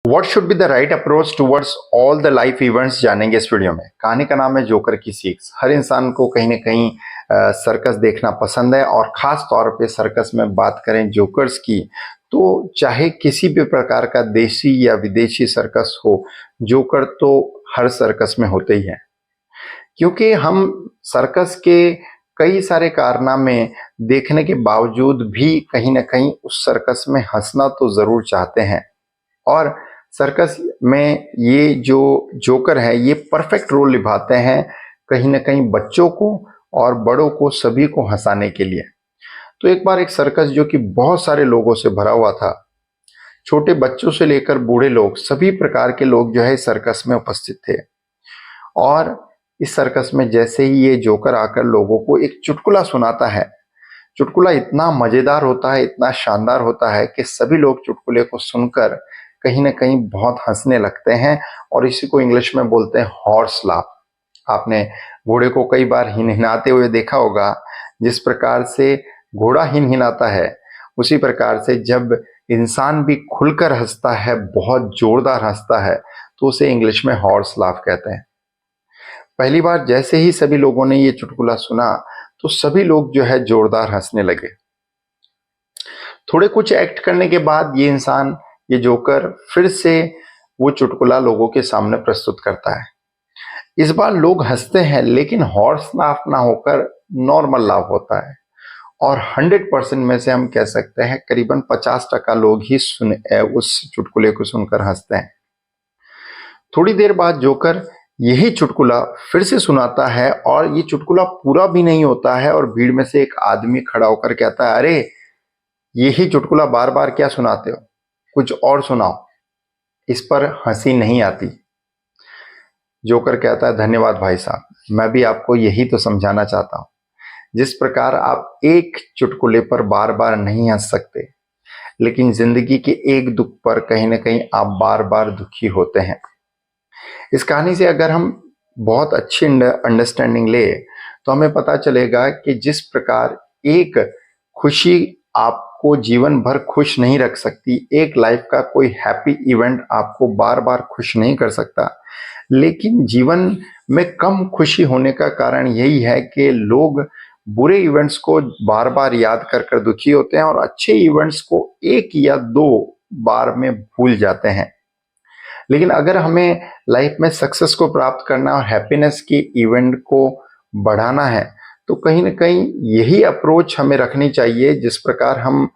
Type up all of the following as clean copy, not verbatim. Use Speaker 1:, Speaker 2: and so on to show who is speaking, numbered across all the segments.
Speaker 1: What should be the right approach towards all the life events जानेंगे इस video में। कहानी का नाम है जोकर की सीख। हर इंसान को कहीं ना कहीं सर्कस देखना पसंद है और खास तौर पे सर्कस में बात करें जोकर्स की तो चाहे किसी भी प्रकार का देसी या विदेशी सर्कस हो, जोकर तो हर सर्कस में होते ही हैं। क्योंकि हम सर्कस के कई सारे कारनामे देखने के बावजूद भी कहीं ना कहीं उस सर्कस में हंसना तो जरूर चाहते हैं। और सर्कस में ये जो जोकर है ये परफेक्ट रोल निभाते हैं कहीं ना कहीं बच्चों को और बड़ों को सभी को हंसाने के लिए। तो एक बार एक सर्कस जो कि बहुत सारे लोगों से भरा हुआ था, छोटे बच्चों से लेकर बूढ़े लोग, सभी प्रकार के लोग जो है सर्कस में उपस्थित थे। और इस सर्कस में जैसे ही ये जोकर आकर लोगों को एक चुटकुला सुनाता है, चुटकुला इतना मजेदार होता है, इतना शानदार होता है कि सभी लोग चुटकुले को सुनकर कहीं ना कहीं बहुत हंसने लगते हैं और इसी को इंग्लिश में बोलते हैं हॉर्स लाफ। आपने घोड़े को कई बार हिनहिनाते हुए देखा होगा। जिस प्रकार से घोड़ा हिनहिनाता है उसी प्रकार से जब इंसान भी खुलकर हंसता है, बहुत जोरदार हंसता है, तो उसे इंग्लिश में हॉर्स लाफ कहते हैं। पहली बार जैसे ही सभी लोगों ने ये चुटकुला सुना तो सभी लोग जो है जोरदार हंसने लगे। थोड़े कुछ एक्ट करने के बाद ये जोकर फिर से वो चुटकुला लोगों के सामने प्रस्तुत करता है। इस बार लोग हंसते हैं लेकिन हॉर्स लाफ ना होकर नॉर्मल लाफ होता है और 100% में से हम कह सकते हैं करीबन 50% लोग ही उस चुटकुले को सुनकर हंसते हैं। थोड़ी देर बाद जोकर यही चुटकुला फिर से सुनाता है और ये चुटकुला पूरा भी नहीं होता है और भीड़ में से एक आदमी खड़ा होकर कहता है, अरे यही चुटकुला बार बार क्या सुनाते हो, कुछ और सुनाओ। इस पर हंसी नहीं आती। जोकर कहता है, धन्यवाद भाई साहब, मैं भी आपको यही तो समझाना चाहता हूं। जिस प्रकार आप एक चुटकुले पर बार बार नहीं हंस सकते, लेकिन जिंदगी के एक दुख पर कहीं ना कहीं आप बार बार दुखी होते हैं। इस कहानी से अगर हम बहुत अच्छी अंडरस्टैंडिंग ले तो हमें पता चलेगा कि जिस प्रकार एक खुशी आपको जीवन भर खुश नहीं रख सकती, एक लाइफ का कोई हैप्पी इवेंट आपको बार बार खुश नहीं कर सकता, लेकिन जीवन में कम खुशी होने का कारण यही है कि लोग बुरे इवेंट्स को बार बार याद कर कर दुखी होते हैं और अच्छे इवेंट्स को एक या दो बार में भूल जाते हैं। लेकिन अगर हमें लाइफ में सक्सेस को प्राप्त करना और हैप्पीनेस की इवेंट को बढ़ाना है तो कहीं ना कहीं यही अप्रोच हमें रखनी चाहिए। जिस प्रकार हम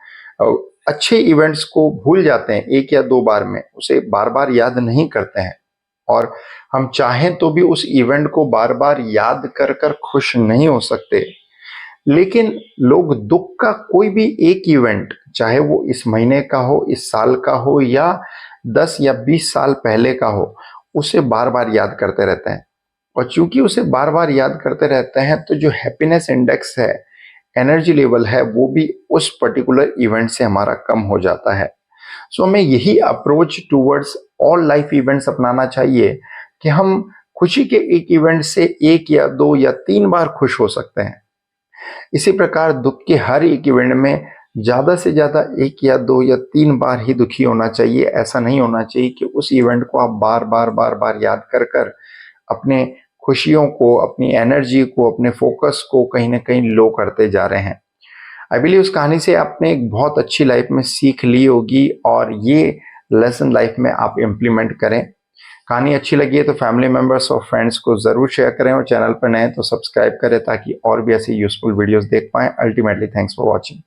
Speaker 1: अच्छे इवेंट्स को भूल जाते हैं एक या दो बार में, उसे बार बार याद नहीं करते हैं और हम चाहें तो भी उस इवेंट को बार बार याद कर कर खुश नहीं हो सकते। लेकिन लोग दुख का कोई भी एक इवेंट, चाहे वो इस महीने का हो, इस साल का हो या 10 या 20 साल पहले का हो, उसे बार बार याद करते रहते हैं। और चूंकि उसे बार बार याद करते रहते हैं तो जो हैप्पीनेस इंडेक्स है, एनर्जी लेवल है, वो भी उस पर्टिकुलर इवेंट से हमारा कम हो जाता है। सो हमें यही approach towards all life events अपनाना चाहिए कि हम खुशी के एक इवेंट से एक या दो या तीन बार खुश हो सकते हैं। इसी प्रकार दुख के हर एक इवेंट में ज्यादा से ज्यादा एक या दो या तीन बार ही दुखी होना चाहिए। ऐसा नहीं होना चाहिए कि उस इवेंट को आप बार बार याद कर कर अपने खुशियों को, अपनी एनर्जी को, अपने फोकस को कहीं ना कहीं लो करते जा रहे हैं। आई बिलीव उस कहानी से आपने एक बहुत अच्छी लाइफ में सीख ली होगी और ये लेसन लाइफ में आप इम्प्लीमेंट करें। कहानी अच्छी लगी है तो फैमिली मेंबर्स और फ्रेंड्स को जरूर शेयर करें और चैनल पर नए तो सब्सक्राइब करें ताकि और भी ऐसी यूजफुल वीडियोस देख पाएं। Ultimately thanks for watching.